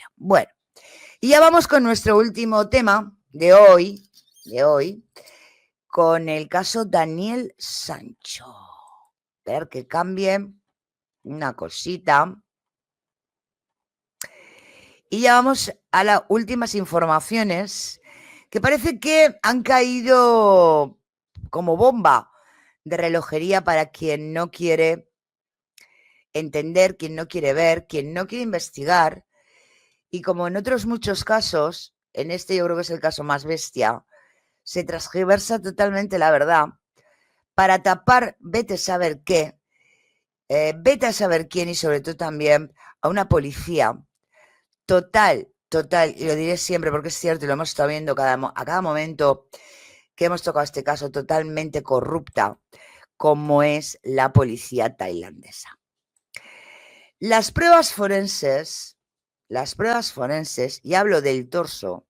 mía. Bueno, y ya vamos con nuestro último tema de hoy, con el caso Daniel Sancho. A ver que cambie una cosita. Y ya vamos a las últimas informaciones que parece que han caído como bomba de relojería para quien no quiere entender, quien no quiere ver, quien no quiere investigar. Y como en otros muchos casos, en este yo creo que es el caso más bestia, se transgiversa totalmente la verdad para tapar vete a saber qué, vete a saber quién y sobre todo también a una policía total, y lo diré siempre porque es cierto y lo hemos estado viendo a cada momento que hemos tocado este caso, totalmente corrupta, como es la policía tailandesa. Las pruebas forenses, y hablo del torso,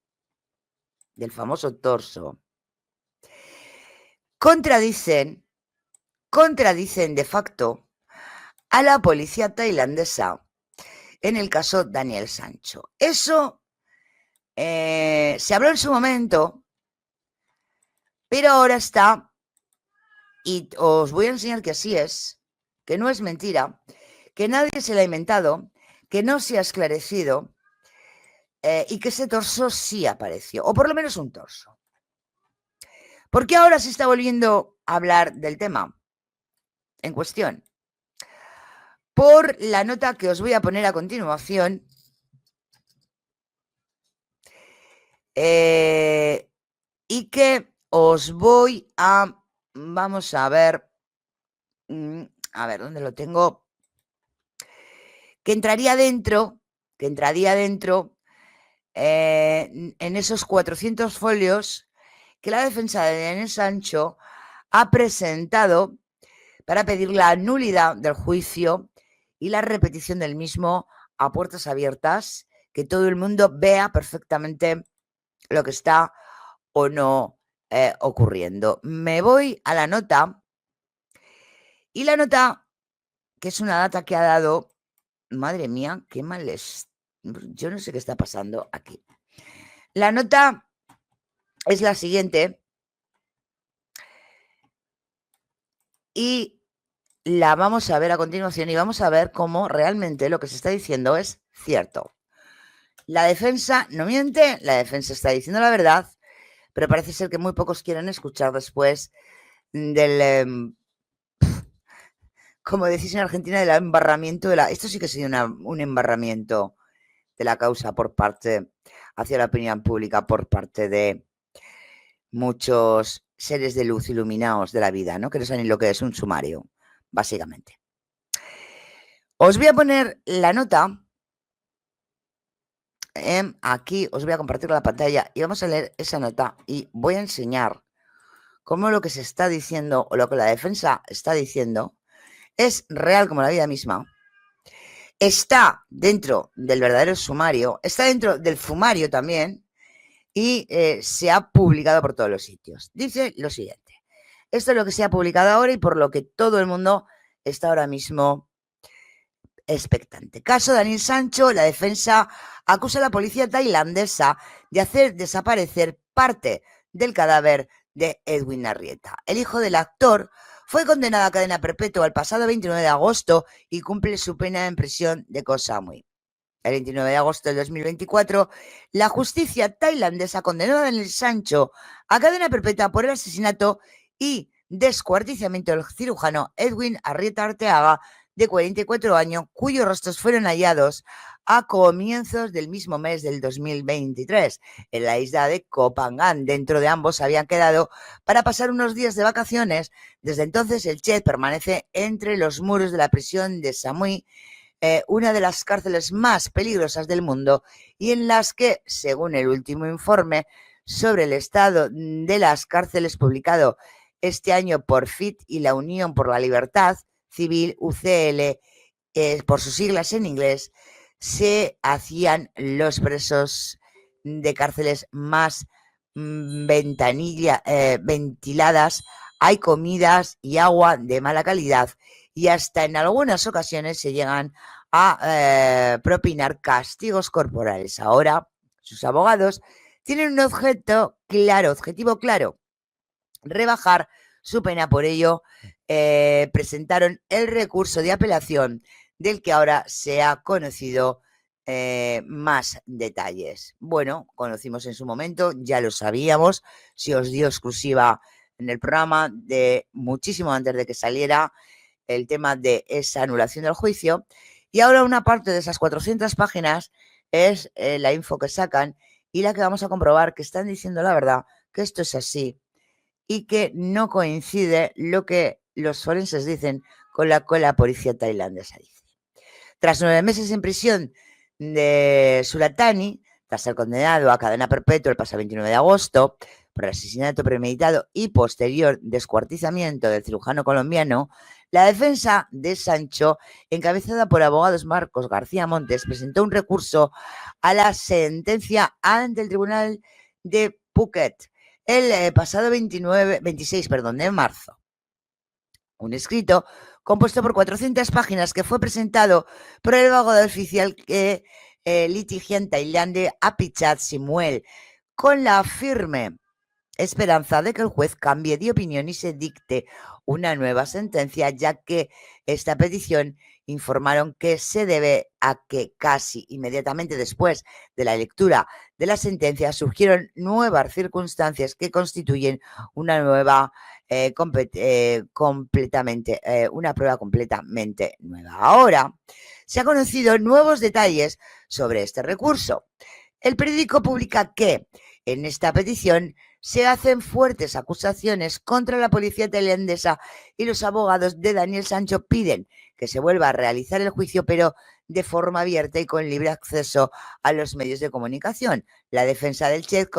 del famoso torso, contradicen de facto a la policía tailandesa en el caso Daniel Sancho. Eso se habló en su momento, pero ahora está, y os voy a enseñar que así es, que no es mentira, que nadie se la ha inventado, que no se ha esclarecido y que ese torso sí apareció, o por lo menos un torso. ¿Por qué ahora se está volviendo a hablar del tema en cuestión? Por la nota que os voy a poner a continuación. Y que os voy a... Vamos a ver... ¿dónde lo tengo? Que entraría dentro en esos 400 folios que la defensa de Daniel Sancho ha presentado para pedir la nulidad del juicio y la repetición del mismo a puertas abiertas, que todo el mundo vea perfectamente lo que está o no ocurriendo. Me voy a la nota, y la nota, que es una data que ha dado, madre mía, qué mal es, yo no sé qué está pasando aquí. La nota es la siguiente, y la vamos a ver a continuación, y vamos a ver cómo realmente lo que se está diciendo es cierto. La defensa no miente, la defensa está diciendo la verdad, pero parece ser que muy pocos quieren escuchar después del, como decís en Argentina, del embarramiento de la... Esto sí que sería un embarramiento de la causa por parte, hacia la opinión pública, por parte de muchos seres de luz iluminados de la vida, ¿no? Que no saben lo que es un sumario, básicamente. Os voy a poner la nota. Aquí os voy a compartir la pantalla y vamos a leer esa nota y voy a enseñar cómo lo que se está diciendo o lo que la defensa está diciendo es real como la vida misma. Está dentro del verdadero sumario, está dentro del fumario también y se ha publicado por todos los sitios. Dice lo siguiente: esto es lo que se ha publicado ahora y por lo que todo el mundo está ahora mismo expectante. Caso Daniel Sancho, la defensa acusa a la policía tailandesa de hacer desaparecer parte del cadáver de Edwin Arrieta. El hijo del actor fue condenado a cadena perpetua el pasado 29 de agosto y cumple su pena en prisión de Koh Samui. El 29 de agosto del 2024, la justicia tailandesa condenó a Daniel Sancho a cadena perpetua por el asesinato y descuartizamiento del cirujano Edwin Arrieta Arteaga, de 44 años, cuyos restos fueron hallados a comienzos del mismo mes del 2023 en la isla de Koh Phangan. Dentro de ambos habían quedado para pasar unos días de vacaciones. Desde entonces, el chef permanece entre los muros de la prisión de Samui, una de las cárceles más peligrosas del mundo y en las que, según el último informe sobre el estado de las cárceles publicado este año por FIT y la Unión por la Libertad Civil, UCL, por sus siglas en inglés, se hacían los presos de cárceles más ventiladas. Hay comidas y agua de mala calidad y hasta en algunas ocasiones se llegan a propinar castigos corporales. Ahora, sus abogados tienen un objetivo claro, rebajar su pena. Por ello, presentaron el recurso de apelación del que ahora se ha conocido más detalles. Bueno, conocimos en su momento, ya lo sabíamos, se os dio exclusiva en el programa de muchísimo antes de que saliera el tema de esa anulación del juicio. Y ahora una parte de esas 400 páginas es la info que sacan y la que vamos a comprobar que están diciendo la verdad, que esto es así y que no coincide lo que los forenses dicen con lo que la policía tailandesa dice. Tras 9 meses en prisión de Suratani, tras ser condenado a cadena perpetua el pasado 29 de agosto por el asesinato premeditado y posterior descuartizamiento del cirujano colombiano, la defensa de Sancho, encabezada por abogados Marcos García Montes, presentó un recurso a la sentencia ante el Tribunal de Phuket el pasado 26 de marzo. Un escrito compuesto por 400 páginas que fue presentado por el abogado oficial litigiante tailandés Apichat Simuel, con la firme esperanza de que el juez cambie de opinión y se dicte una nueva sentencia, ya que esta petición informaron que se debe a que casi inmediatamente después de la lectura de la sentencia surgieron nuevas circunstancias que constituyen una nueva una prueba completamente nueva. Ahora se han conocido nuevos detalles sobre este recurso. El periódico publica que en esta petición se hacen fuertes acusaciones contra la policía tailandesa y los abogados de Daniel Sancho piden que se vuelva a realizar el juicio, pero de forma abierta y con libre acceso a los medios de comunicación. La defensa del chef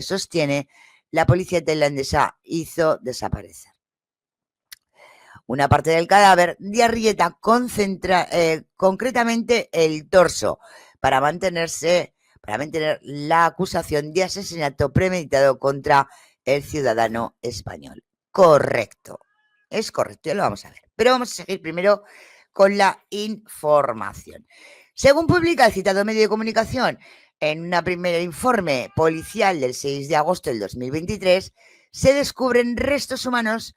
sostiene la policía tailandesa hizo desaparecer una parte del cadáver de Arrieta, concretamente el torso, para mantener la acusación de asesinato premeditado contra el ciudadano español. Correcto, es correcto, ya lo vamos a ver. Pero vamos a seguir primero con la información. Según publica el citado medio de comunicación, en un primer informe policial del 6 de agosto del 2023, se descubren restos humanos,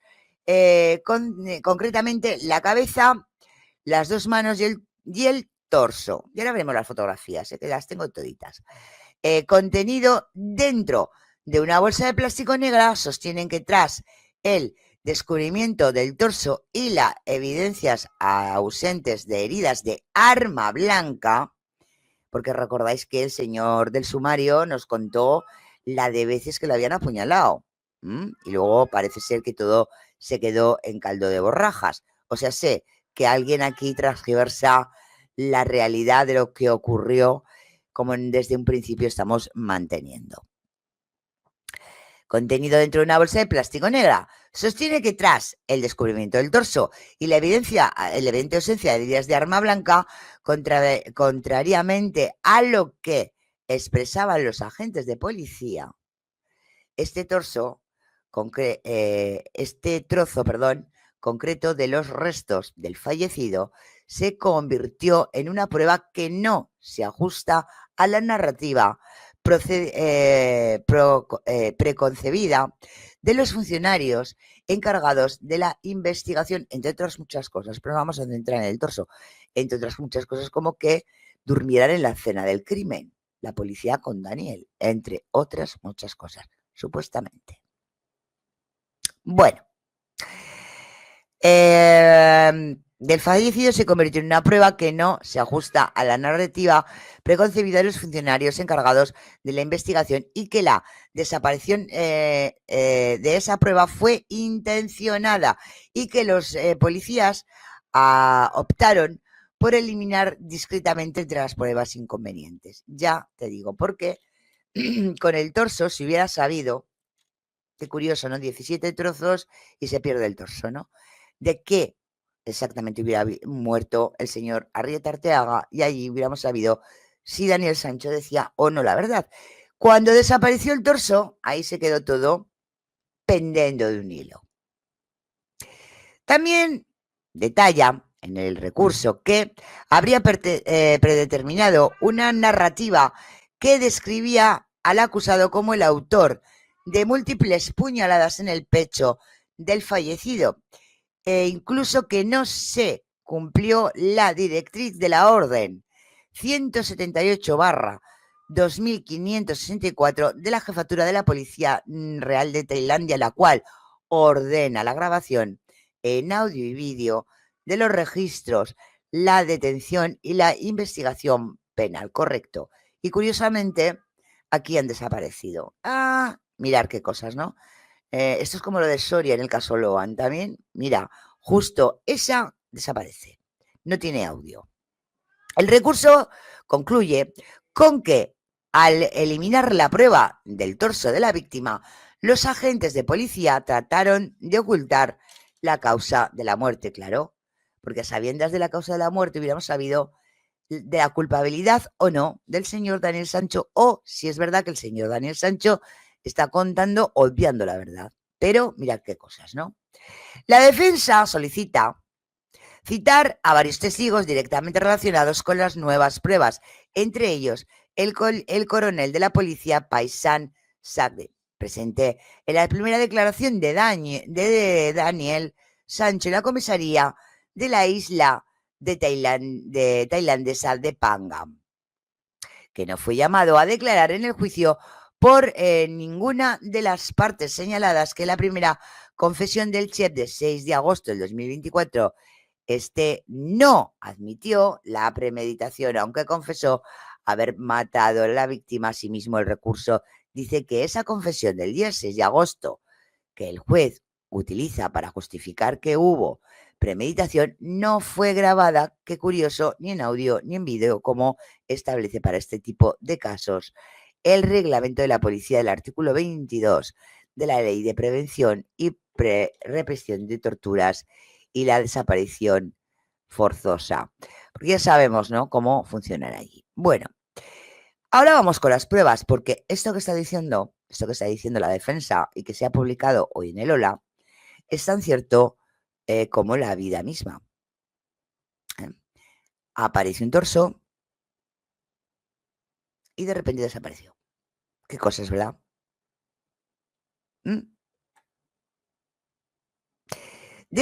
concretamente la cabeza, las dos manos y el torso. Y ahora veremos las fotografías, que las tengo toditas. Contenido dentro de una bolsa de plástico negra. Sostienen que tras el descubrimiento del torso y las evidencias ausentes de heridas de arma blanca, porque recordáis que el señor del sumario nos contó la de veces que lo habían apuñalado, y luego parece ser que todo se quedó en caldo de borrajas. O sea, sé que alguien aquí transgiversa la realidad de lo que ocurrió, como desde un principio estamos manteniendo. Contenido dentro de una bolsa de plástico negra. Sostiene que tras el descubrimiento del torso y la evidente ausencia de heridas de arma blanca, contrariamente a lo que expresaban los agentes de policía, este trozo concreto de los restos del fallecido se convirtió en una prueba que no se ajusta a la narrativa preconcebida de los funcionarios encargados de la investigación, entre otras muchas cosas, pero no vamos a centrar en el torso, entre otras muchas cosas, como que durmieran en la escena del crimen, la policía con Daniel, entre otras muchas cosas, supuestamente. Bueno, del fallecido se convirtió en una prueba que no se ajusta a la narrativa preconcebida de los funcionarios encargados de la investigación y que la desaparición de esa prueba fue intencionada y que los policías optaron por eliminar discretamente entre las pruebas inconvenientes. Ya te digo, porque con el torso, si hubiera sabido, qué curioso, ¿no? 17 trozos y se pierde el torso, ¿no? De qué exactamente hubiera muerto el señor Arrieta Arteaga, y allí hubiéramos sabido si Daniel Sancho decía o no la verdad. Cuando desapareció el torso, ahí se quedó todo pendiendo de un hilo. También detalla en el recurso que habría predeterminado una narrativa que describía al acusado como el autor de múltiples puñaladas en el pecho del fallecido, e incluso que no se cumplió la directriz de la orden 178/2564 de la Jefatura de la Policía Real de Tailandia, la cual ordena la grabación en audio y vídeo de los registros, la detención y la investigación penal. Correcto. Y curiosamente, aquí han desaparecido. Mirar qué cosas, ¿no? Esto es como lo de Soria en el caso Loan. También, mira, justo esa desaparece. No tiene audio. El recurso concluye con que al eliminar la prueba del torso de la víctima, los agentes de policía trataron de ocultar la causa de la muerte, claro, porque a sabiendas de la causa de la muerte hubiéramos sabido de la culpabilidad o no del señor Daniel Sancho, o si es verdad que el señor Daniel Sancho está contando obviando la verdad. Pero mirad qué cosas, ¿no? La defensa solicita citar a varios testigos directamente relacionados con las nuevas pruebas, entre ellos el coronel de la policía Paisan Sagde, presente en la primera declaración de Daniel Sancho en la comisaría de la isla de tailandesa de Pangam, que no fue llamado a declarar en el juicio por ninguna de las partes señaladas, que la primera confesión del chef de 6 de agosto del 2024 no admitió la premeditación, aunque confesó haber matado a la víctima. Asimismo, el recurso dice que esa confesión del día 6 de agosto, que el juez utiliza para justificar que hubo premeditación, no fue grabada, qué curioso, ni en audio ni en vídeo, como establece para este tipo de casos el reglamento de la policía del artículo 22 de la Ley de Prevención y Represión de Torturas y la Desaparición Forzosa. Porque ya sabemos, ¿no?, cómo funcionan allí. Bueno, ahora vamos con las pruebas, porque esto que está diciendo la defensa y que se ha publicado hoy en el Hola, es tan cierto como la vida misma. Aparece un torso y de repente desapareció. Qué cosas, ¿verdad? De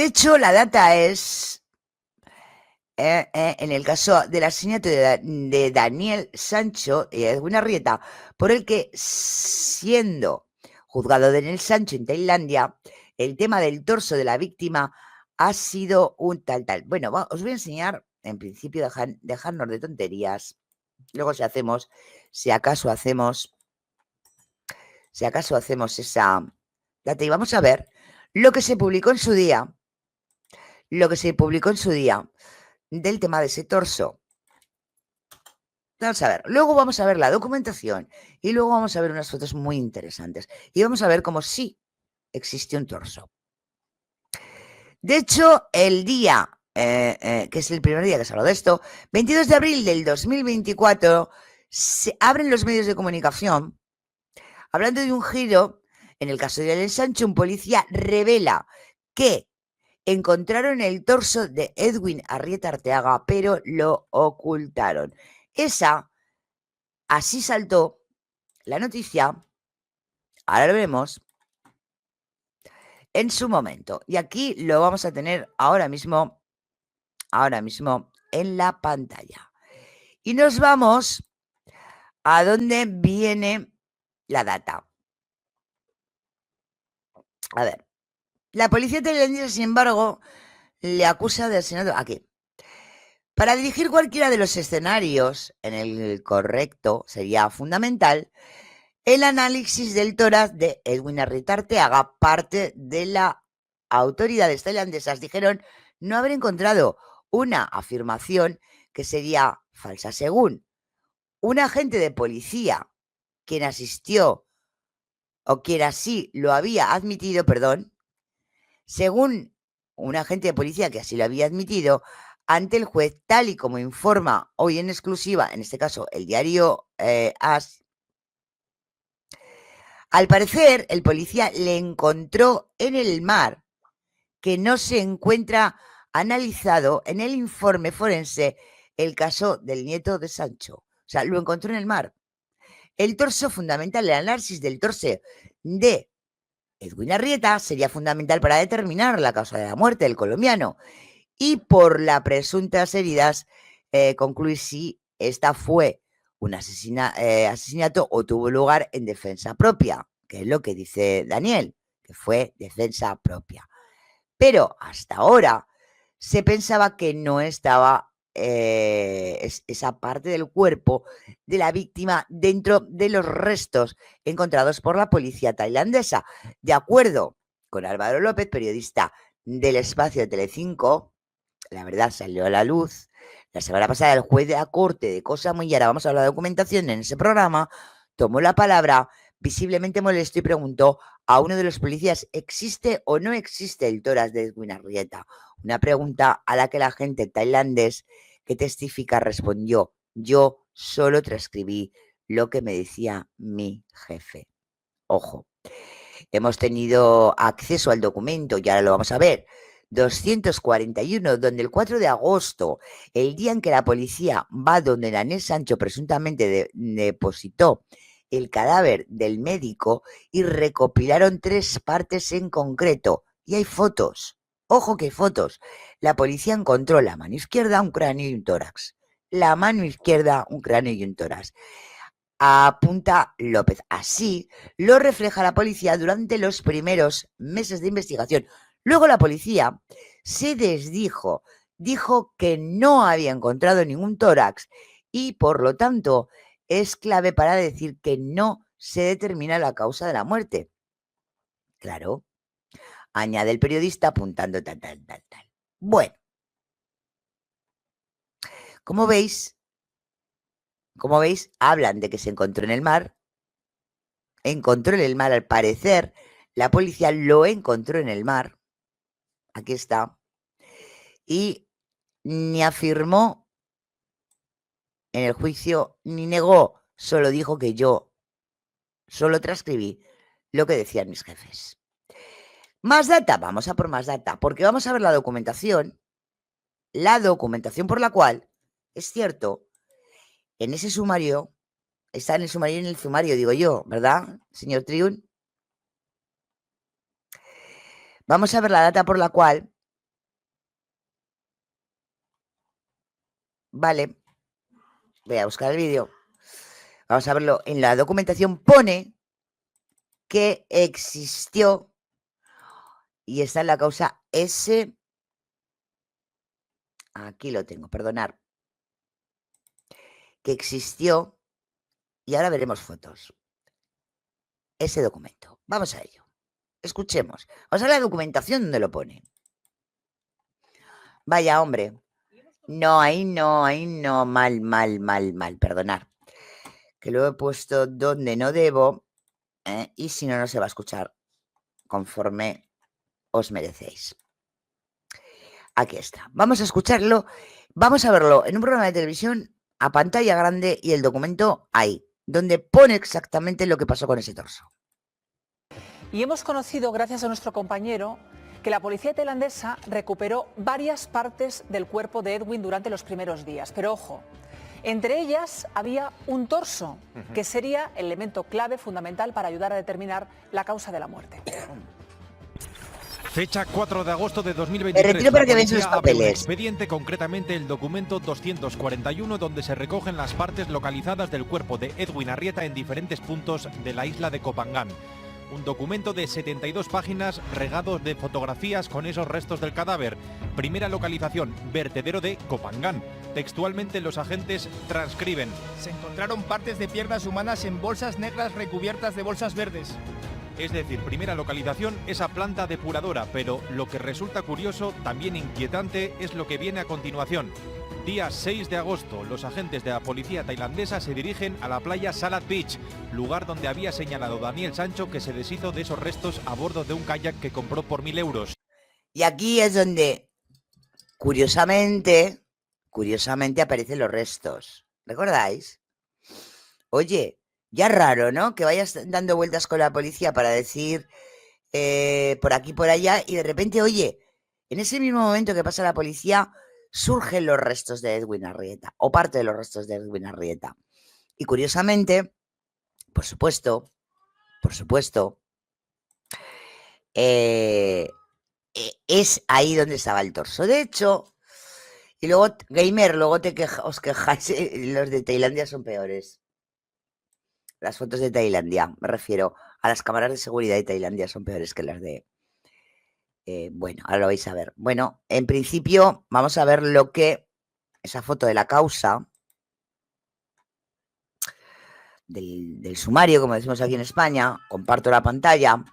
hecho, la data es, en el caso del asesinato de Daniel Sancho y Edwin Arrieta, por el que, siendo juzgado Daniel Sancho en Tailandia, el tema del torso de la víctima ha sido un tal. Bueno, os voy a enseñar, en principio, dejarnos de tonterías. Luego si acaso hacemos esa data y vamos a ver lo que se publicó en su día, del tema de ese torso. Vamos a ver, luego vamos a ver la documentación y luego vamos a ver unas fotos muy interesantes y vamos a ver cómo sí existe un torso. De hecho, el día, que es el primer día que se habló de esto, 22 de abril del 2024, se abren los medios de comunicación hablando de un giro. En el caso de Daniel Sancho, un policía revela que encontraron el torso de Edwin Arrieta Arteaga, pero lo ocultaron. Así saltó la noticia, ahora lo vemos, en su momento. Y aquí lo vamos a tener ahora mismo en la pantalla. Y nos vamos a donde viene la data. A ver, la policía tailandesa, sin embargo, le acusa de asesinato. Aquí. Para dirigir cualquiera de los escenarios en el correcto, sería fundamental el análisis del tórax de Edwin Arrieta Arteaga. Parte de las autoridades tailandesas dijeron no haber encontrado una afirmación que sería falsa, según un agente de policía quien asistió o quien así lo había admitido, según un agente de policía que así lo había admitido ante el juez, tal y como informa hoy en exclusiva, en este caso el diario AS. Al parecer, el policía le encontró en el mar, que no se encuentra analizado en el informe forense el caso del nieto de Sancho. O sea, lo encontró en el mar. El torso fundamental, el análisis del torso de Edwin Arrieta sería fundamental para determinar la causa de la muerte del colombiano y por las presuntas heridas concluir si esta fue un asesinato o tuvo lugar en defensa propia, que es lo que dice Daniel, que fue defensa propia. Pero hasta ahora se pensaba que no estaba esa parte del cuerpo de la víctima dentro de los restos encontrados por la policía tailandesa. De acuerdo con Álvaro López, periodista del espacio de Telecinco, la verdad salió a la luz la semana pasada. El juez de la Corte de Cosa Muy, y ahora vamos a hablar de documentación en ese programa, tomó la palabra visiblemente molesto y preguntó a uno de los policías: ¿existe o no existe el tórax de Edwin Arrieta? Una pregunta a la que el agente tailandés que testifica respondió: yo solo transcribí lo que me decía mi jefe. Ojo, hemos tenido acceso al documento y ahora lo vamos a ver. 241, donde el 4 de agosto, el día en que la policía va donde Daniel Sancho presuntamente depositó el cadáver del médico y recopilaron 3 partes en concreto. Y hay fotos. Ojo que hay fotos. La policía encontró la mano izquierda, un cráneo y un tórax. La mano izquierda, un cráneo y un tórax. Apunta López. Así lo refleja la policía durante los primeros meses de investigación. Luego la policía se desdijo, dijo que no había encontrado ningún tórax y por lo tanto es clave para decir que no se determina la causa de la muerte. Claro, añade el periodista apuntando tal. Bueno, como veis, hablan de que se encontró en el mar. Encontró en el mar, al parecer, la policía lo encontró en el mar. Aquí está. Y ni afirmó en el juicio, ni negó, solo dijo que yo solo transcribí lo que decían mis jefes. Más data, vamos a por más data, porque vamos a ver la documentación por la cual, es cierto, en ese sumario, está en el sumario, digo yo, ¿verdad, señor Triun? Vamos a ver la data por la cual, vale, voy a buscar el vídeo, vamos a verlo, en la documentación pone que existió, y está en la causa S, aquí lo tengo, perdonar, que existió, y ahora veremos fotos, ese documento. Vamos a ello. Escuchemos. Vamos a ver la documentación donde lo pone. Vaya, hombre. No, ahí no, mal, perdonar. Que lo he puesto donde no debo, y si no, no se va a escuchar conforme os merecéis. Aquí está. Vamos a escucharlo, vamos a verlo en un programa de televisión a pantalla grande y el documento ahí, donde pone exactamente lo que pasó con ese torso. Y hemos conocido, gracias a nuestro compañero, que la policía tailandesa recuperó varias partes del cuerpo de Edwin durante los primeros días. Pero ojo, entre ellas había un torso, que sería el elemento clave fundamental para ayudar a determinar la causa de la muerte. Fecha 4 de agosto de 2023. Me retiro para que veáis los papeles. Expediente, concretamente el documento 241, donde se recogen las partes localizadas del cuerpo de Edwin Arrieta en diferentes puntos de la isla de Koh Phangan. Un documento de 72 páginas regados de fotografías con esos restos del cadáver. Primera localización, vertedero de Koh Phangan. Textualmente los agentes transcriben: se encontraron partes de piernas humanas en bolsas negras recubiertas de bolsas verdes. Es decir, primera localización, esa planta depuradora, pero lo que resulta curioso, también inquietante, es lo que viene a continuación. Día 6 de agosto, los agentes de la policía tailandesa se dirigen a la playa Salad Beach, lugar donde había señalado Daniel Sancho que se deshizo de esos restos a bordo de un kayak que compró por 1.000 euros. Y aquí es donde, curiosamente aparecen los restos. ¿Recordáis? Oye, ya raro, ¿no? Que vayas dando vueltas con la policía para decir por aquí, por allá, y de repente, oye, En ese mismo momento que pasa la policía, surgen los restos de Edwin Arrieta, o parte de los restos de Edwin Arrieta. Y curiosamente, por supuesto, es ahí donde estaba el torso. De hecho, y luego, gamer, luego os quejáis, los de Tailandia son peores. Las fotos de Tailandia, me refiero a las cámaras de seguridad de Tailandia, son peores que las de... bueno, ahora lo vais a ver. Bueno, en principio vamos a ver lo que... Esa foto de la causa, del sumario, como decimos aquí en España, comparto la pantalla,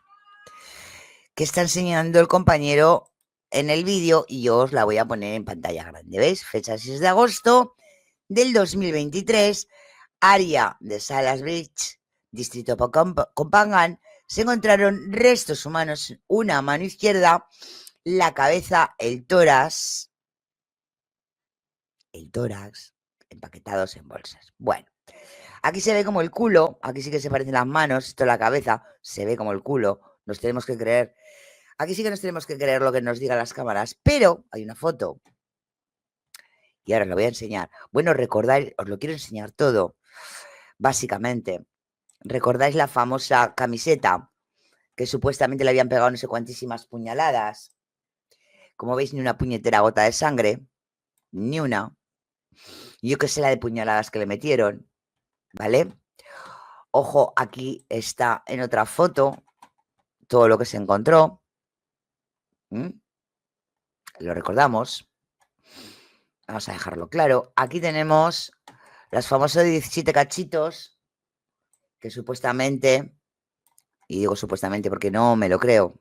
que está enseñando el compañero en el vídeo y yo os la voy a poner en pantalla grande. ¿Veis? Fecha 6 de agosto del 2023, área de Salas Beach, distrito Kopangan, se encontraron restos humanos, una mano izquierda, la cabeza, el tórax, empaquetados en bolsas. Bueno, aquí se ve como el culo, aquí sí que se parecen las manos, esto es la cabeza, se ve como el culo, nos tenemos que creer. Aquí sí que nos tenemos que creer lo que nos digan las cámaras, pero hay una foto. Y ahora os lo voy a enseñar. Bueno, recordáis, os lo quiero enseñar todo, básicamente. ¿Recordáis la famosa camiseta que supuestamente le habían pegado no sé cuantísimas puñaladas? Como veis, ni una puñetera gota de sangre, ni una. Yo que sé la de puñaladas que le metieron, ¿vale? Ojo, aquí está en otra foto todo lo que se encontró. Lo recordamos. Vamos a dejarlo claro. Aquí tenemos las famosas 17 cachitos que supuestamente, y digo supuestamente porque no me lo creo,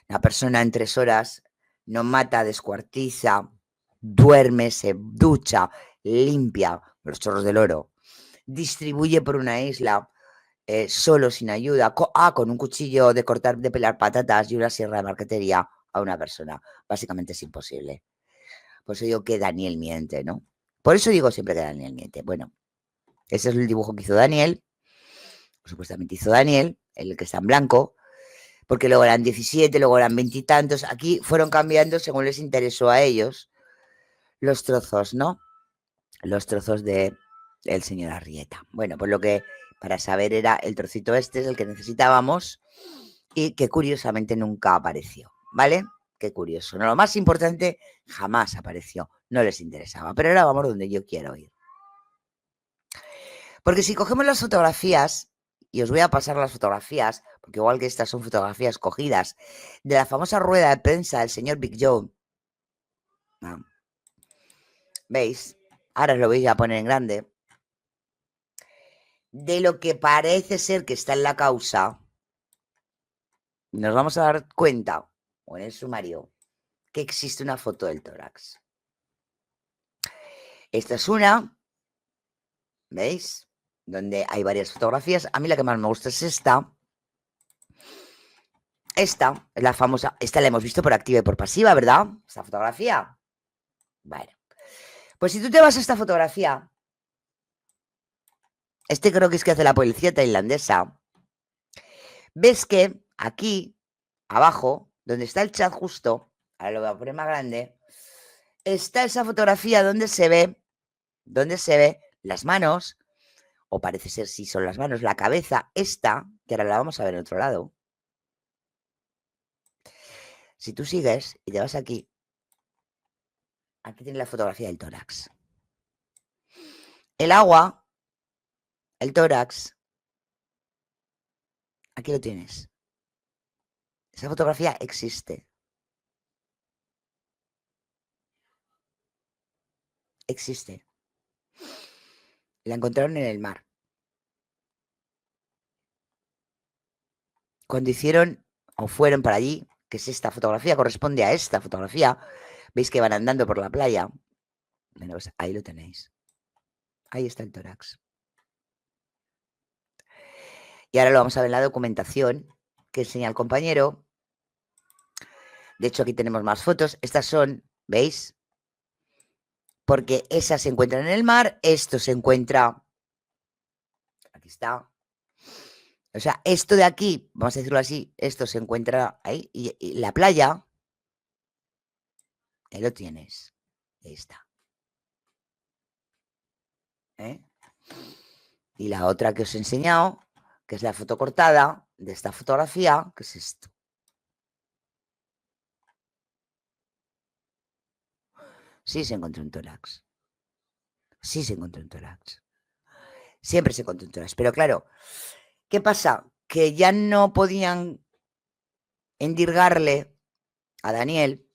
la persona en 3 horas no mata, descuartiza, duerme, se ducha, limpia los chorros del oro, distribuye por una isla solo, sin ayuda, con un cuchillo de cortar, de pelar patatas y una sierra de marquetería a una persona. Básicamente es imposible. Por eso digo que Daniel miente, ¿no? Por eso digo siempre que Daniel miente. Bueno, ese es el dibujo que hizo Daniel. Supuestamente hizo Daniel, el que está en blanco, porque luego eran 17, luego eran 20 y tantos. Aquí fueron cambiando según les interesó a ellos los trozos, ¿no? Los trozos de el señor Arrieta. Bueno, pues lo que para saber era el trocito este, es el que necesitábamos y que curiosamente nunca apareció, ¿vale? Qué curioso. No, lo más importante jamás apareció, no les interesaba. Pero ahora vamos donde yo quiero ir. Porque si cogemos las fotografías, y os voy a pasar las fotografías, porque igual que estas son fotografías cogidas, de la famosa rueda de prensa del señor Big Joe. ¿Veis? Ahora os lo voy a poner en grande. De lo que parece ser que está en la causa, nos vamos a dar cuenta, o en el sumario, que existe una foto del tórax. Esta es una, ¿veis? Donde hay varias fotografías. A mí la que más me gusta es esta. Esta es la famosa, esta la hemos visto por activa y por pasiva, ¿verdad? Esta fotografía. Bueno, pues si tú te vas a esta fotografía, creo que es que hace la policía tailandesa, ves que aquí, abajo, donde está el chat justo, ahora lo voy a poner más grande, está esa fotografía donde se ve las manos, o parece ser si son las manos, la cabeza, esta, que ahora la vamos a ver en otro lado. Si tú sigues y te vas aquí tienes la fotografía del tórax. El agua, el tórax, aquí lo tienes. Esa fotografía existe. Existe. La encontraron en el mar. Cuando hicieron o fueron para allí, que es esta fotografía, corresponde a esta fotografía, veis que van andando por la playa. Bueno, pues ahí lo tenéis. Ahí está el tórax. Y ahora lo vamos a ver en la documentación que enseña el compañero. De hecho, aquí tenemos más fotos. Estas son, ¿veis? Porque esas se encuentran en el mar, esto se encuentra... Aquí está. O sea, esto de aquí, vamos a decirlo así, esto se encuentra ahí. Y la playa Ahí lo tienes. Ahí está. Y la otra que os he enseñado, que es la foto cortada de esta fotografía, que es esto. Sí se encontró un tórax. Sí se encontró un tórax. Siempre se encontró un tórax. Pero claro, ¿qué pasa? Que ya no podían endirgarle a Daniel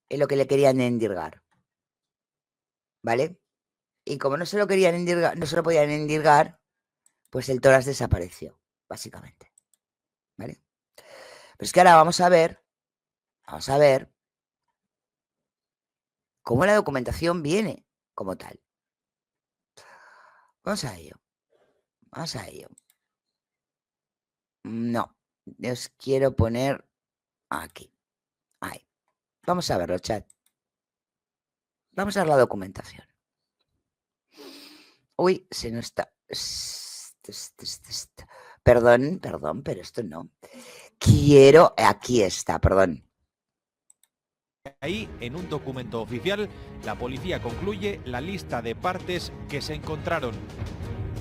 en lo que le querían endirgar. ¿Vale? Y como no se lo querían endirgar, no se lo podían endirgar, pues el tórax desapareció, básicamente. ¿Vale? Pero es que ahora vamos a ver cómo la documentación viene como tal. Vamos a ello. Vamos a ello. No, os quiero poner aquí. Ahí. Vamos a verlo, chat. Vamos a ver la documentación. Uy, se nos está... Perdón, pero esto no. Quiero... Aquí está, perdón. Ahí, en un documento oficial, la policía concluye la lista de partes que se encontraron.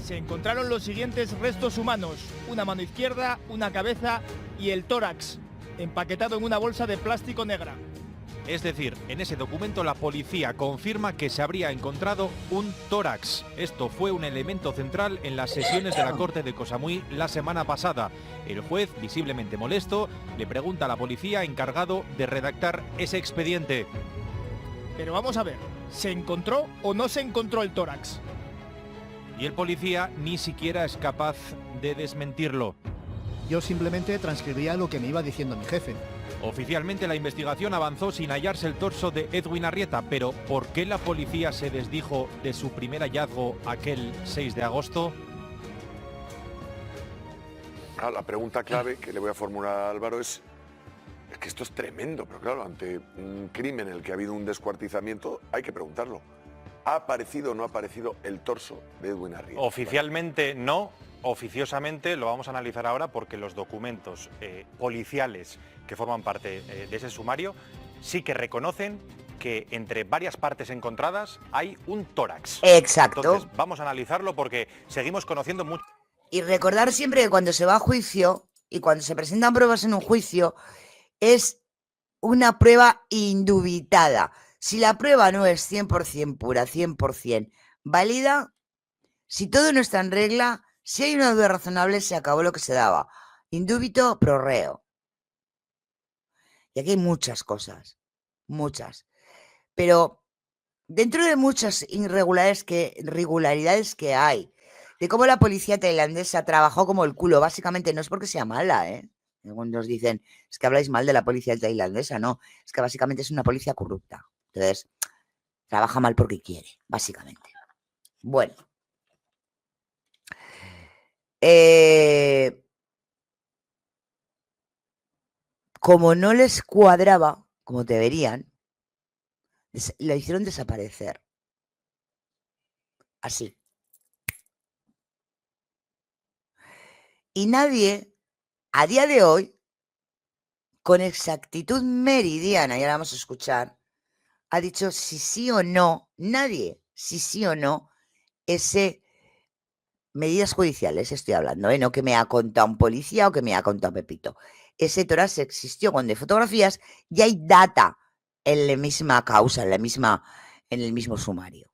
Se encontraron los siguientes restos humanos: una mano izquierda, una cabeza y el tórax, empaquetado en una bolsa de plástico negra. Es decir, en ese documento la policía confirma que se habría encontrado un tórax. Esto fue un elemento central en las sesiones de la Corte de Cosamui la semana pasada. El juez, visiblemente molesto, le pregunta a la policía encargado de redactar ese expediente. Pero vamos a ver, ¿se encontró o no se encontró el tórax? Y el policía ni siquiera es capaz de desmentirlo. Yo simplemente transcribía lo que me iba diciendo mi jefe. Oficialmente la investigación avanzó sin hallarse el torso de Edwin Arrieta, pero ¿por qué la policía se desdijo de su primer hallazgo aquel 6 de agosto? La pregunta clave que le voy a formular a Álvaro es que esto es tremendo, pero claro, ante un crimen en el que ha habido un descuartizamiento hay que preguntarlo. ¿Ha aparecido o no ha aparecido el torso de Edwin Arrieta? Oficialmente no. Oficiosamente lo vamos a analizar ahora porque los documentos policiales que forman parte de ese sumario sí que reconocen que entre varias partes encontradas hay un tórax. Exacto. Entonces vamos a analizarlo porque seguimos conociendo mucho. Y recordar siempre que cuando se va a juicio y cuando se presentan pruebas en un juicio es una prueba indubitada. Si la prueba no es 100% pura, 100% válida, si todo no está en regla, si hay una duda razonable, se acabó lo que se daba. Indubito pro reo. Y aquí hay muchas cosas, muchas. Pero dentro de muchas irregularidades que hay, de cómo la policía tailandesa trabajó como el culo, básicamente no es porque sea mala, ¿eh? Nos dicen, es que habláis mal de la policía tailandesa, no, es que básicamente es una policía corrupta. Entonces, trabaja mal porque quiere, básicamente. Bueno. Como no les cuadraba, como deberían, lo hicieron desaparecer. Así. Y nadie, a día de hoy, con exactitud meridiana, y ahora vamos a escuchar, ha dicho si sí o no, nadie, si sí o no, ese... Medidas judiciales estoy hablando, no que me ha contado un policía o que me ha contado Pepito. Ese tórax existió cuando hay fotografías y hay data en la misma causa, en el mismo sumario.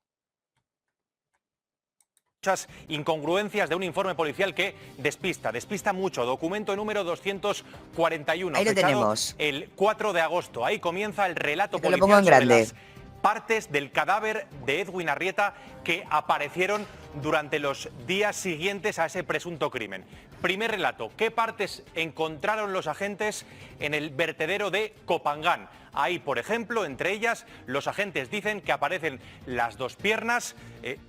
Muchas incongruencias de un informe policial que despista mucho. Documento número 241. Ahí lo tenemos. El 4 de agosto. Ahí comienza el relato policial. Lo pongo en grande. Sobre las partes del cadáver de Edwin Arrieta que aparecieron durante los días siguientes a ese presunto crimen. Primer relato, ¿qué partes encontraron los agentes en el vertedero de Copangán? Ahí, por ejemplo, entre ellas, los agentes dicen que aparecen las dos piernas,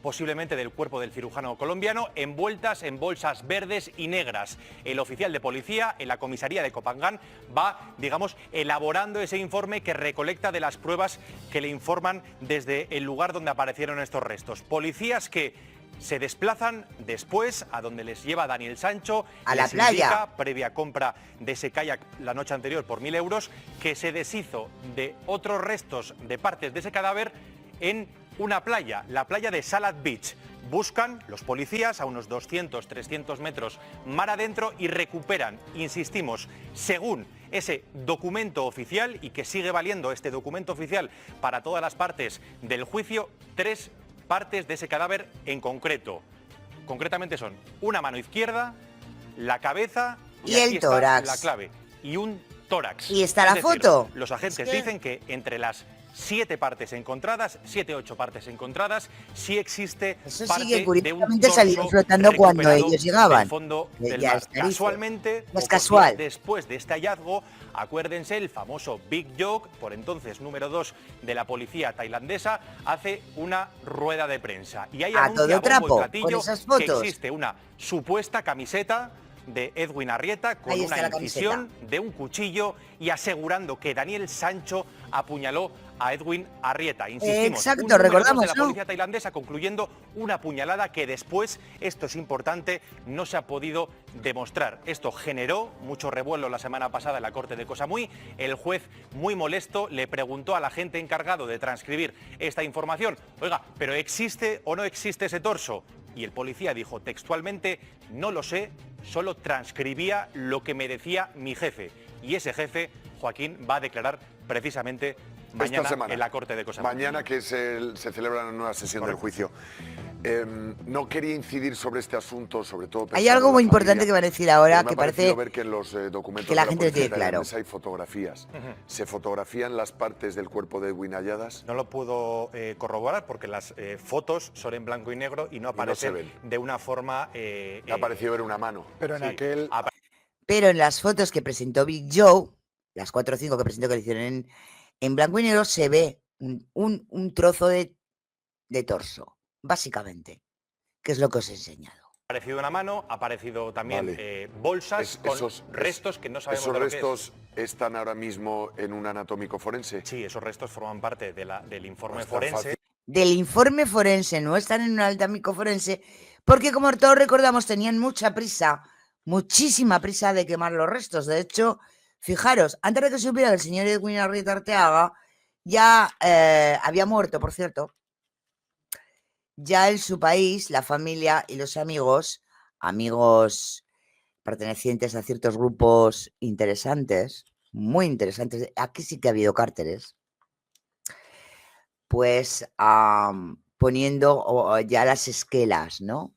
posiblemente del cuerpo del cirujano colombiano, envueltas en bolsas verdes y negras. El oficial de policía en la comisaría de Copangán va, digamos, elaborando ese informe que recolecta de las pruebas que le informan desde el lugar donde aparecieron estos restos. Policías que Se desplazan después a donde les lleva Daniel Sancho, A la les playa. indica, previa compra de ese kayak la noche anterior por 1.000 euros, que se deshizo de otros restos de partes de ese cadáver en una playa, la playa de Salad Beach. Buscan los policías a unos 200, 300 metros mar adentro y recuperan, insistimos, según ese documento oficial, y que sigue valiendo este documento oficial para todas las partes del juicio, 3 partes de ese cadáver en concreto. Concretamente son una mano izquierda, la cabeza Y aquí el está tórax. la clave, y un tórax. Y está Es la decir, foto. Los agentes Es que- dicen que entre las 7 partes encontradas, 8 partes encontradas, sí existe Eso parte sí que de un curiosamente salía torso flotando cuando recuperado ellos llegaban. del fondo Que del ya mar. es clarísimo. Casualmente, No es pocos casual. días después de este hallazgo, acuérdense, el famoso Big Joke, por entonces número 2 de la policía tailandesa, hace una rueda de prensa. Y ahí A anuncia todo a bombo y trapo, platillo con esas que fotos. existe una supuesta camiseta de Edwin Arrieta con Ahí está una la camiseta. incisión de un cuchillo y asegurando que Daniel Sancho apuñaló a Edwin Arrieta. Insistimos, Exacto, un número 2 recordamos, de la ¿no? policía tailandesa concluyendo una puñalada que después, esto es importante, no se ha podido demostrar. Esto generó mucho revuelo la semana pasada en la corte de Koh Samui. El juez, muy molesto, le preguntó al agente encargado de transcribir esta información: oiga, ¿pero existe o no existe ese torso? Y el policía dijo textualmente: no lo sé, solo transcribía lo que me decía mi jefe. Y ese jefe, Joaquín, va a declarar precisamente mañana Esta semana, en la corte de Koh Samui. mañana, que se celebra una nueva sesión del juicio. No quería incidir sobre este asunto, sobre todo... Hay pensando algo en la muy importante familia, que van a decir ahora, pero me que ha parecido parece ver que en los documentos que la de gente lo policía tiene claro. tailandesa hay fotografías. Se fotografían las partes del cuerpo de Edwin halladas. No lo puedo corroborar porque las fotos son en blanco y negro y no aparecen ven. de una forma... Me ha parecido ver una mano. Pero en sí, aquel... Pero en las fotos que presentó Big Joe, las 4 o 5 que presentó, que le hicieron en blanco y negro, se ve un trozo de torso, básicamente, que es lo que os he enseñado. Ha aparecido una mano, ha aparecido también Vale. bolsas con restos que no sabemos ¿Esos de lo que es. restos están ahora mismo en un anatómico forense? Sí, esos restos forman parte del informe No es tan forense. fácil. Del informe forense, no están en un anatómico forense, porque como todos recordamos, tenían mucha prisa, muchísima prisa de quemar los restos. De hecho, fijaros, antes de que supiera que el señor Edwin Arrieta Arteaga ya había muerto, por cierto, ya en su país, la familia y los amigos pertenecientes a ciertos grupos interesantes, muy interesantes, aquí sí que ha habido cárteles, pues poniendo ya las esquelas, ¿no?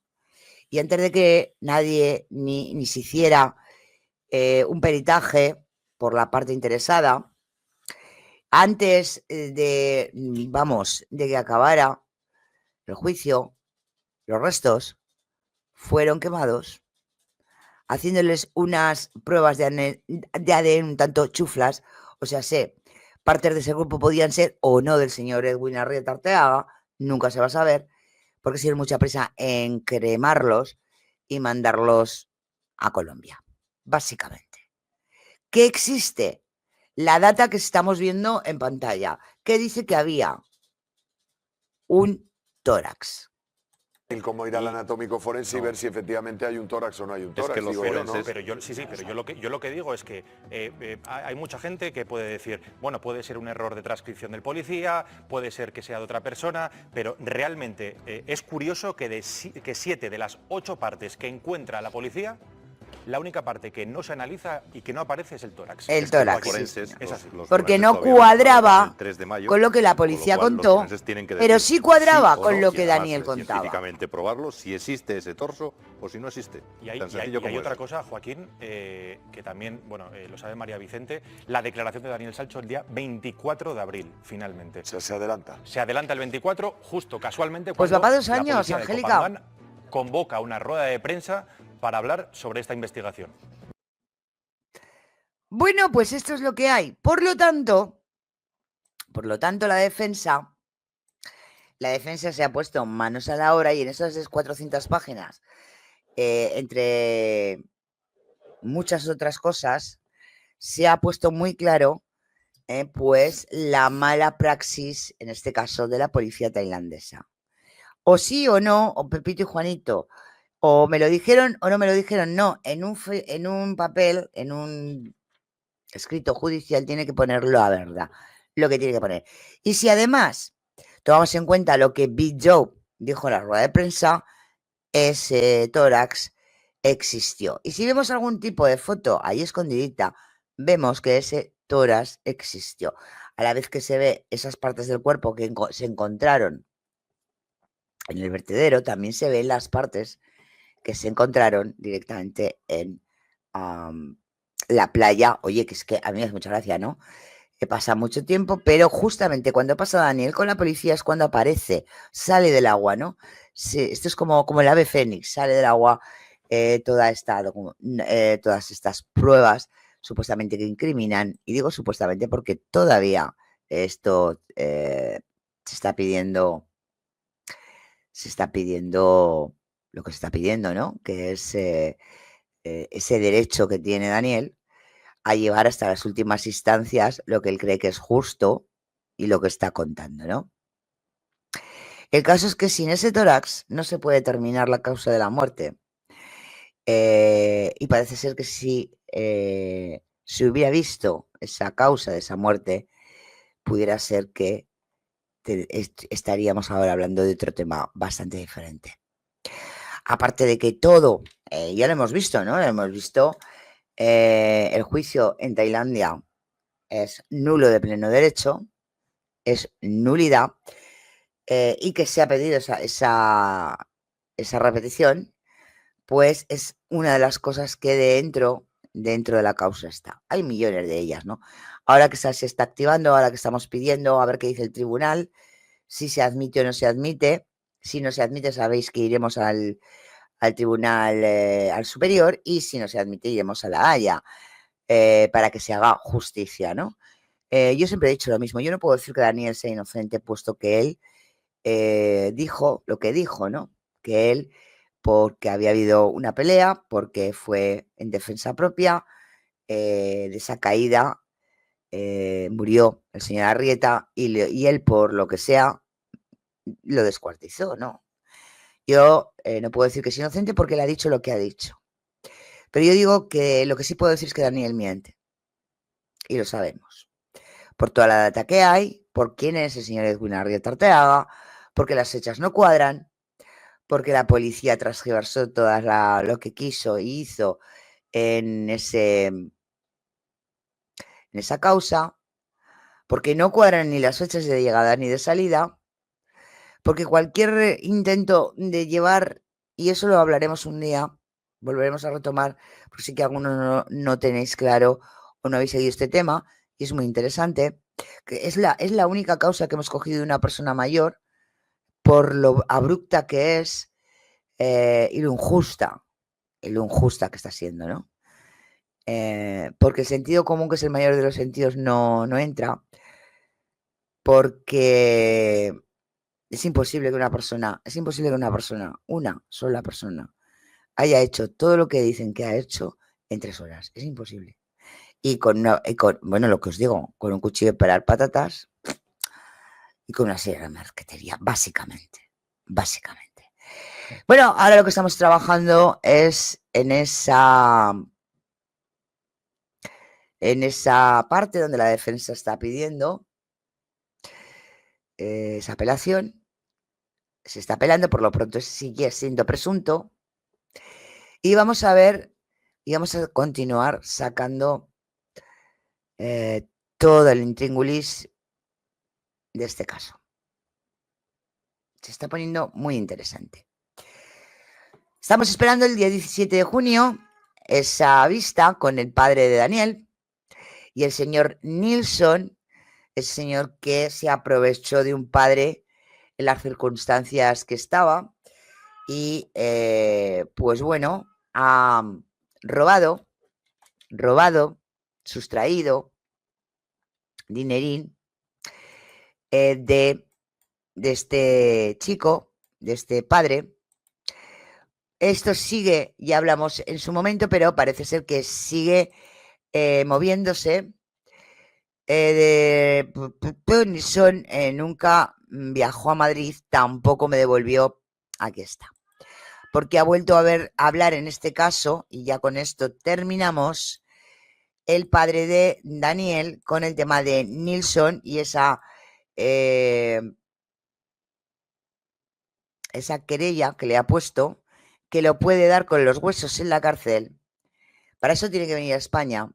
Y antes de que nadie ni se hiciera un peritaje por la parte interesada, antes de que acabara el juicio, los restos fueron quemados, haciéndoles unas pruebas de ADN un tanto chuflas, o sea, partes de ese grupo podían ser o no del señor Edwin Arrieta Arteaga, nunca se va a saber, porque se dio mucha prisa en cremarlos y mandarlos a Colombia, básicamente. ¿Qué existe? La data que estamos viendo en pantalla, que dice que había un tórax. Cómo ir al anatómico forense y ver si efectivamente hay un tórax o no hay un tórax. que los digo yo, ¿no? Pero yo lo que digo es que hay mucha gente que puede decir, bueno, puede ser un error de transcripción del policía, puede ser que sea de otra persona, pero realmente es curioso que 7 de las 8 partes que encuentra la policía, la única parte que no se analiza y que no aparece es el tórax. El tórax. Forenses, Es así. Porque forenses no todavía cuadraba el 3 de mayo, con lo que la con lo policía cual los contó, forenses tienen que pero decir sí cuadraba sí o con no, lo y que además, Daniel contaba. científicamente probarlo, si existe ese torso o si no existe. Y hay, Tan y hay- sencillo y hay como otra eso. cosa, Joaquín, que también, bueno, lo sabe María Vicente, la declaración de Daniel Sancho el día 24 de abril, finalmente. O sea, se adelanta. Se adelanta el 24, justo casualmente, Pues cuando va para 2 la años, policía de Angélica. Copacabana convoca una rueda de prensa para hablar sobre esta investigación. Bueno, pues esto es lo que hay. Por lo tanto, la defensa se ha puesto manos a la obra y en esas 400 páginas, entre muchas otras cosas, se ha puesto muy claro pues la mala praxis, en este caso, de la policía tailandesa. o sí o no, o Pepito y Juanito, o me lo dijeron o no me lo dijeron, no, en un papel, en un escrito judicial tiene que ponerlo la verdad, lo que tiene que poner. Y si además tomamos en cuenta lo que Big Joe dijo en la rueda de prensa, ese tórax existió. Y si vemos algún tipo de foto ahí escondidita, vemos que ese tórax existió. A la vez que se ve esas partes del cuerpo que se encontraron en el vertedero, también se ven las partes que se encontraron directamente en la playa. Oye, que es que a mí me hace mucha gracia, ¿no? Que pasa mucho tiempo, pero justamente cuando pasa Daniel con la policía es cuando aparece, sale del agua, ¿no? Esto es como el ave fénix, sale del agua todas estas pruebas supuestamente que incriminan, y digo supuestamente porque todavía esto se está pidiendo lo que se está pidiendo, ¿no? Que es ese derecho que tiene Daniel a llevar hasta las últimas instancias lo que él cree que es justo y lo que está contando, ¿no? El caso es que sin ese tórax no se puede determinar la causa de la muerte. Y parece ser que si se hubiera visto esa causa de esa muerte, pudiera ser que estaríamos ahora hablando de otro tema bastante diferente. Aparte de que todo, ya lo hemos visto, ¿no? Lo hemos visto, el juicio en Tailandia es nulo de pleno derecho, es nulidad, y que se ha pedido esa repetición, pues es una de las cosas que dentro de la causa está. Hay millones de ellas, ¿no? Ahora que se está activando, ahora que estamos pidiendo a ver qué dice el tribunal, si se admite o no se admite. Si no se admite, sabéis que iremos al tribunal, al superior, y si no se admite, iremos a la Haya para que se haga justicia, ¿no? Yo siempre he dicho lo mismo. Yo no puedo decir que Daniel sea inocente, puesto que él dijo lo que dijo, ¿no? Que él, porque había habido una pelea, porque fue en defensa propia, de esa caída murió el señor Arrieta, y él, por lo que sea, lo descuartizó, ¿no? Yo no puedo decir que es inocente porque él ha dicho lo que ha dicho. Pero yo digo que lo que sí puedo decir es que Daniel miente. Y lo sabemos. Por toda la data que hay, por quién es el señor Edwin Arrieta Arteaga, porque las fechas no cuadran, porque la policía transgiversó todo lo que quiso y hizo en esa causa, porque no cuadran ni las fechas de llegada ni de salida, porque cualquier intento de llevar, y eso lo hablaremos un día, volveremos a retomar, porque sí que algunos no tenéis claro o no habéis seguido este tema, y es muy interesante, que es la única causa que hemos cogido de una persona mayor, por lo abrupta que es y lo injusta que está siendo, ¿no? Porque el sentido común, que es el mayor de los sentidos, no entra, porque es imposible que una sola persona, haya hecho todo lo que dicen que ha hecho en 3 horas. Es imposible. Y bueno, lo que os digo, con un cuchillo de pelar patatas y con una sierra de marquetería, básicamente. Bueno, ahora lo que estamos trabajando es en esa parte donde la defensa está pidiendo esa apelación. Se está apelando, por lo pronto sigue siendo presunto, y vamos a ver, y vamos a continuar sacando todo el intríngulis de este caso. Se está poniendo muy interesante. Estamos esperando el día 17 de junio esa vista con el padre de Daniel y el señor Nilsson, el señor que se aprovechó de un padre en las circunstancias que estaba, y pues bueno, ha robado, sustraído dinerín de este chico, de este padre. Esto sigue, ya hablamos en su momento, pero parece ser que sigue moviéndose Nilsson nunca viajó a Madrid, tampoco me devolvió. Aquí está. Porque ha vuelto a hablar en este caso, y ya con esto terminamos, el padre de Daniel con el tema de Nilsson y esa querella que le ha puesto, que lo puede dar con los huesos en la cárcel. Para eso tiene que venir a España.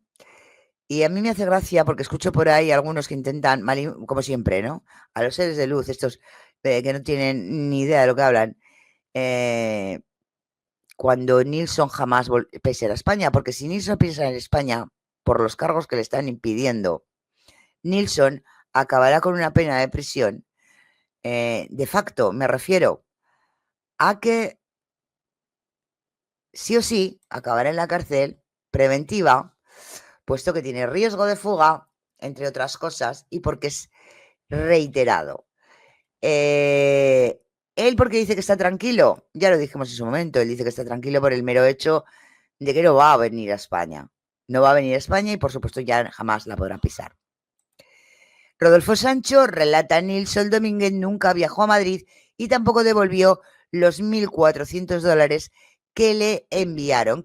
Y a mí me hace gracia porque escucho por ahí algunos que intentan, como siempre, ¿no? A los seres de luz, estos que no tienen ni idea de lo que hablan, cuando Nilsson jamás pese a España, porque si Nilsson piensa en España por los cargos que le están impidiendo, Nilsson acabará con una pena de prisión. De facto, me refiero a que sí o sí acabará en la cárcel preventiva, puesto que tiene riesgo de fuga, entre otras cosas, y porque es reiterado. Él porque dice que está tranquilo, ya lo dijimos en su momento, él dice que está tranquilo por el mero hecho de que no va a venir a España. No va a venir a España y por supuesto ya jamás la podrá pisar. Rodolfo Sancho relata: Nilsson Domínguez nunca viajó a Madrid y tampoco devolvió los $1.400 que le enviaron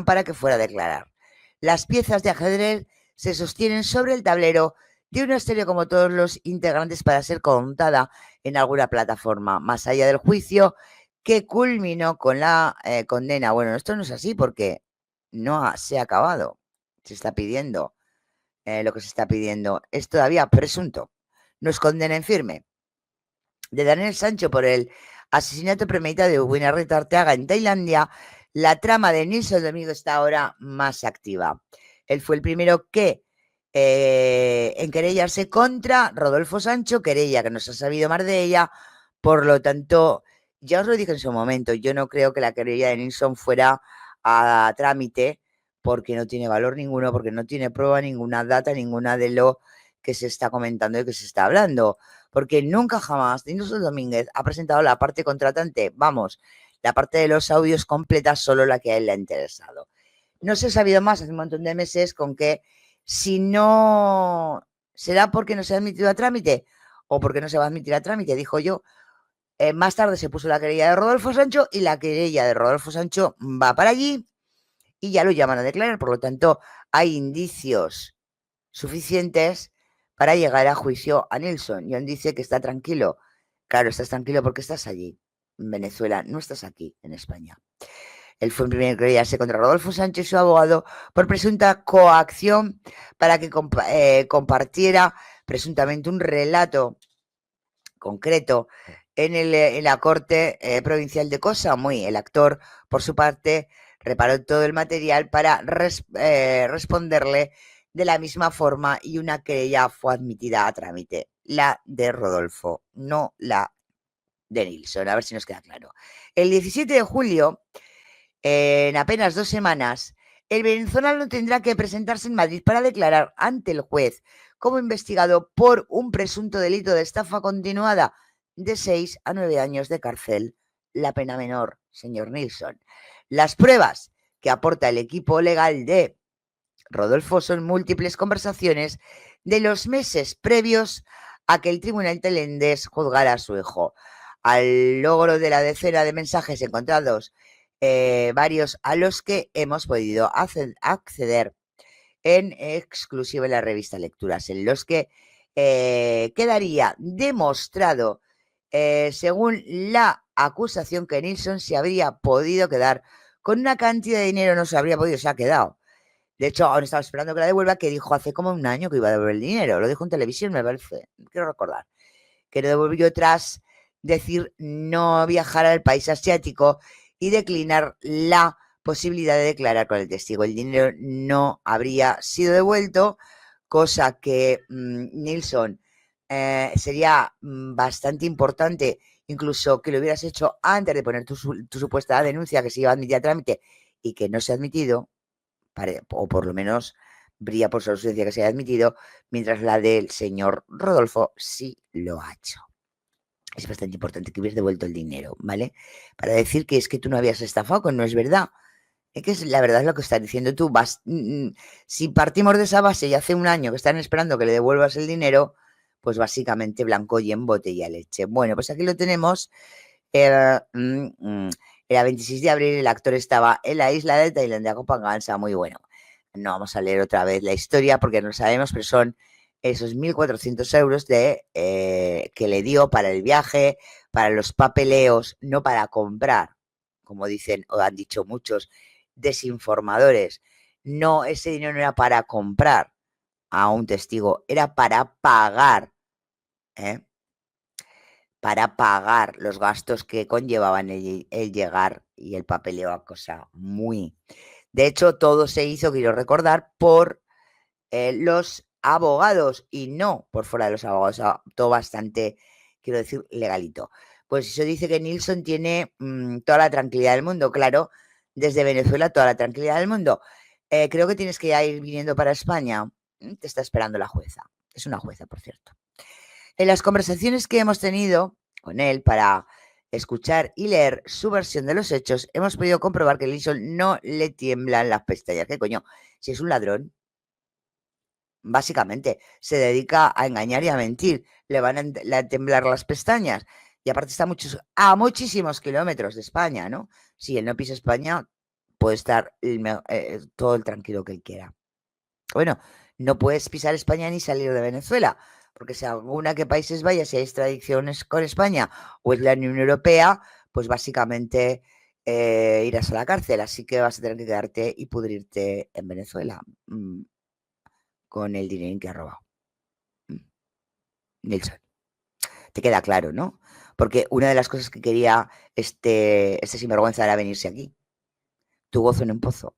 para que fuera a declarar. Las piezas de ajedrez se sostienen sobre el tablero de una historia como todos los integrantes para ser contada en alguna plataforma, más allá del juicio que culminó con la condena. Bueno, esto no es así porque no se ha acabado. Se está pidiendo lo que se está pidiendo. Es todavía presunto. No es condena en firme. De Daniel Sancho por el asesinato premeditado de Edwin Arrieta Arteaga en Tailandia, la trama de Nilsson Domínguez está ahora más activa. Él fue el primero que en querellarse contra Rodolfo Sancho, querella que no se ha sabido más de ella. Por lo tanto, ya os lo dije en su momento, yo no creo que la querella de Nilsson fuera a trámite porque no tiene valor ninguno, porque no tiene prueba ninguna, data ninguna de lo que se está comentando y que se está hablando. Porque nunca jamás Nilsson Domínguez ha presentado la parte contratante, vamos, la parte de los audios completa, solo la que a él le ha interesado. No se ha sabido más hace un montón de meses con que si no, será porque no se ha admitido a trámite o porque no se va a admitir a trámite, dijo yo. Más tarde se puso la querella de Rodolfo Sancho y la querella de Rodolfo Sancho va para allí y ya lo llaman a declarar. Por lo tanto, hay indicios suficientes para llegar a juicio a Nilsson. Y él dice que está tranquilo. Claro, estás tranquilo porque estás allí, en Venezuela, no estás aquí, en España. Él fue el primero en querellarse contra Rodolfo Sánchez, su abogado, por presunta coacción para que compartiera presuntamente un relato concreto en la Corte Provincial de Cosamuy. El actor, por su parte, reparó todo el material para responderle de la misma forma y una querella fue admitida a trámite. La de Rodolfo, no la de Nilsson. A ver si nos queda claro. El 17 de julio... en apenas 2 semanas, el venezolano tendrá que presentarse en Madrid para declarar ante el juez como investigado por un presunto delito de estafa continuada de 6 a 9 años de cárcel, la pena menor, señor Nilsson. Las pruebas que aporta el equipo legal de Rodolfo son múltiples conversaciones de los meses previos a que el tribunal tailandés juzgara a su hijo. Al logro de la decena de mensajes encontrados, varios a los que hemos podido acceder en exclusiva en la revista Lecturas, en los que quedaría demostrado, según la acusación, que Nilsson se habría podido quedar con una cantidad de dinero, no se habría podido, se ha quedado. De hecho, aún estaba esperando que la devuelva, que dijo hace como un año que iba a devolver el dinero. Lo dijo en televisión, me parece, quiero recordar. Que lo devolvió tras decir no viajar al país asiático y declinar la posibilidad de declarar con el testigo. El dinero no habría sido devuelto, cosa que Nilsson sería bastante importante, incluso que lo hubieras hecho antes de poner tu supuesta denuncia que se iba a admitir a trámite y que no se ha admitido, o por lo menos brilla por su ausencia que se haya admitido, mientras la del señor Rodolfo sí lo ha hecho. Es bastante importante que hubieras devuelto el dinero, ¿vale? Para decir que es que tú no habías estafado, que no es verdad. Es que la verdad es lo que estás diciendo tú. Si partimos de esa base y hace un año que están esperando que le devuelvas el dinero, pues básicamente blanco y en botella leche. Bueno, pues aquí lo tenemos. Era 26 de abril, el actor estaba en la isla de Tailandia, Koh Phangan, muy bueno. No vamos a leer otra vez la historia porque no lo sabemos, pero son esos 1.400 euros que le dio para el viaje, para los papeleos, no para comprar, como dicen o han dicho muchos desinformadores. No, ese dinero no era para comprar a un testigo, era para pagar, para pagar los gastos que conllevaban el llegar y el papeleo a cosa muy... De hecho, todo se hizo, quiero recordar, por los abogados y no por fuera de los abogados. O sea, todo bastante, quiero decir, legalito. Pues eso dice que Nilsson tiene toda la tranquilidad del mundo, claro, desde Venezuela toda la tranquilidad del mundo. Creo que tienes que ya ir viniendo para España. Te está esperando la jueza. Es una jueza, por cierto. En las conversaciones que hemos tenido con él para escuchar y leer su versión de los hechos, hemos podido comprobar que Nilsson no le tiemblan las pestañas. ¿Qué coño? Si es un ladrón, básicamente, se dedica a engañar y a mentir. Le van a temblar las pestañas. Y aparte está a muchísimos kilómetros de España, ¿no? Si él no pisa España, puede estar todo el tranquilo que él quiera. Bueno, no puedes pisar España ni salir de Venezuela, porque si alguna que países vaya, si hay extradiciones con España o es la Unión Europea, pues básicamente irás a la cárcel. Así que vas a tener que quedarte y pudrirte en Venezuela con el dinero que has robado. Nilsson. Te queda claro, ¿no? Porque una de las cosas que quería este sinvergüenza era venirse aquí. Tu gozo en un pozo.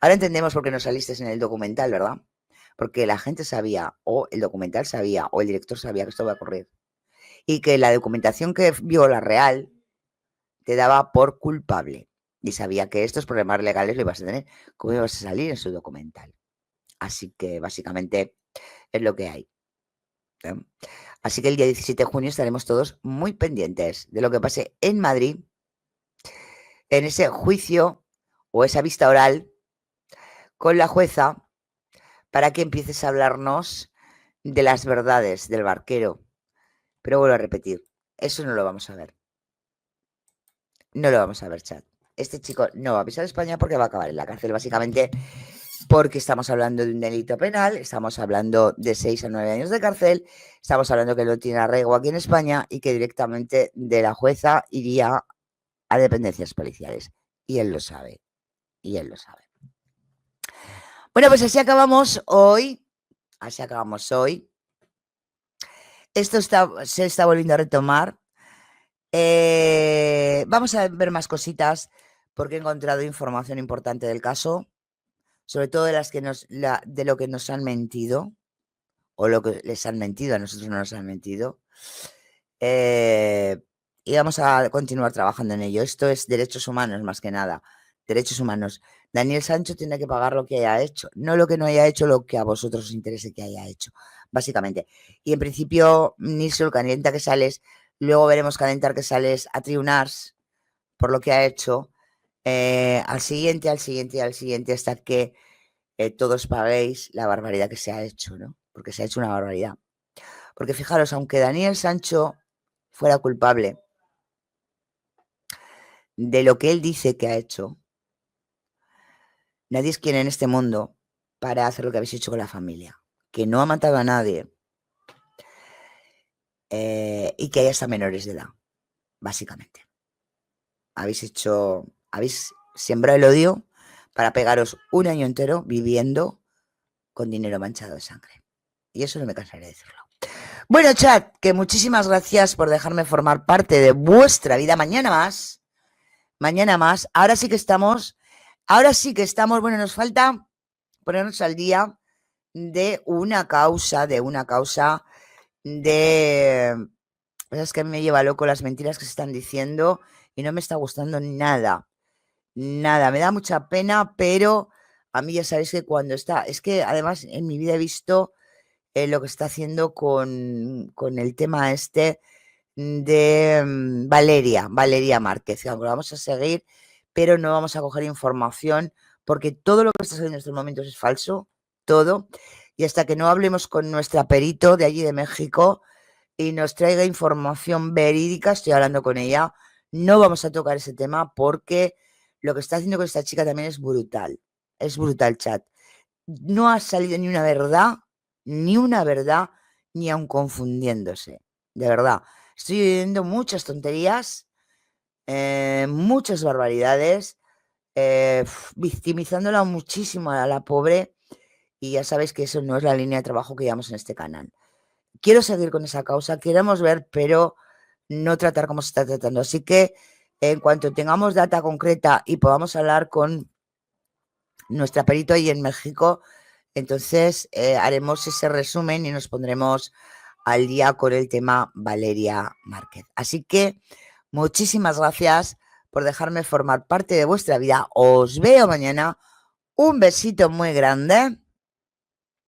Ahora entendemos por qué no saliste en el documental, ¿verdad? Porque la gente sabía, o el documental sabía, o el director sabía que esto iba a ocurrir. Y que la documentación que vio, la real, te daba por culpable. Y sabía que estos problemas legales lo ibas a tener. ¿Cómo ibas a salir en su documental? Así que básicamente es lo que hay. Así que el día 17 de junio estaremos todos muy pendientes de lo que pase en Madrid, en ese juicio o esa vista oral con la jueza, para que empieces a hablarnos de las verdades del barquero. Pero vuelvo a repetir, eso no lo vamos a ver. No lo vamos a ver, chat. Este chico no va a pisar España porque va a acabar en la cárcel, básicamente porque estamos hablando de un delito penal, estamos hablando de 6 a 9 años de cárcel, estamos hablando que no tiene arraigo aquí en España y que directamente de la jueza iría a dependencias policiales. Y él lo sabe. Y él lo sabe. Bueno, pues así acabamos hoy. Así acabamos hoy. Esto se está volviendo a retomar. Vamos a ver más cositas porque he encontrado información importante del caso, sobre todo de de lo que nos han mentido o lo que les han mentido, a nosotros no nos han mentido. Y vamos a continuar trabajando en ello. Esto es derechos humanos más que nada. Derechos humanos. Daniel Sancho tiene que pagar lo que haya hecho, no lo que no haya hecho, lo que a vosotros os interese que haya hecho, básicamente. Y en principio, Nilsson, calienta que sales, luego veremos calentar que sales a tribunars por lo que ha hecho, al siguiente, hasta que todos paguéis la barbaridad que se ha hecho, ¿no? Porque se ha hecho una barbaridad. Porque fijaros, aunque Daniel Sancho fuera culpable de lo que él dice que ha hecho, nadie es quien en este mundo para hacer lo que habéis hecho con la familia, que no ha matado a nadie y que hay hasta menores de edad, básicamente. Habéis sembrado el odio para pegaros un año entero viviendo con dinero manchado de sangre. Y eso no me cansaré de decirlo. Bueno, chat, que muchísimas gracias por dejarme formar parte de vuestra vida. Mañana más. Ahora sí que estamos, bueno, nos falta ponernos al día de una causa, es que a mí me lleva loco las mentiras que se están diciendo y no me está gustando nada, me da mucha pena, pero a mí ya sabéis que es que además en mi vida he visto lo que está haciendo con el tema este de Valeria Márquez, aunque lo vamos a seguir, pero no vamos a coger información porque todo lo que está saliendo en estos momentos es falso, todo. Y hasta que no hablemos con nuestra perito de allí de México y nos traiga información verídica, estoy hablando con ella, no vamos a tocar ese tema porque lo que está haciendo con esta chica también es brutal, chat. No ha salido ni una verdad, ni aun confundiéndose, de verdad. Estoy oyendo muchas tonterías, muchas barbaridades, victimizándola muchísimo a la pobre, y ya sabéis que eso no es la línea de trabajo que llevamos en este canal. Quiero seguir con esa causa, queremos ver, pero no tratar como se está tratando. Así que en cuanto tengamos data concreta y podamos hablar con nuestra perito ahí en México, entonces haremos ese resumen y nos pondremos al día con el tema Valeria Márquez. Así que muchísimas gracias por dejarme formar parte de vuestra vida. Os veo mañana. Un besito muy grande.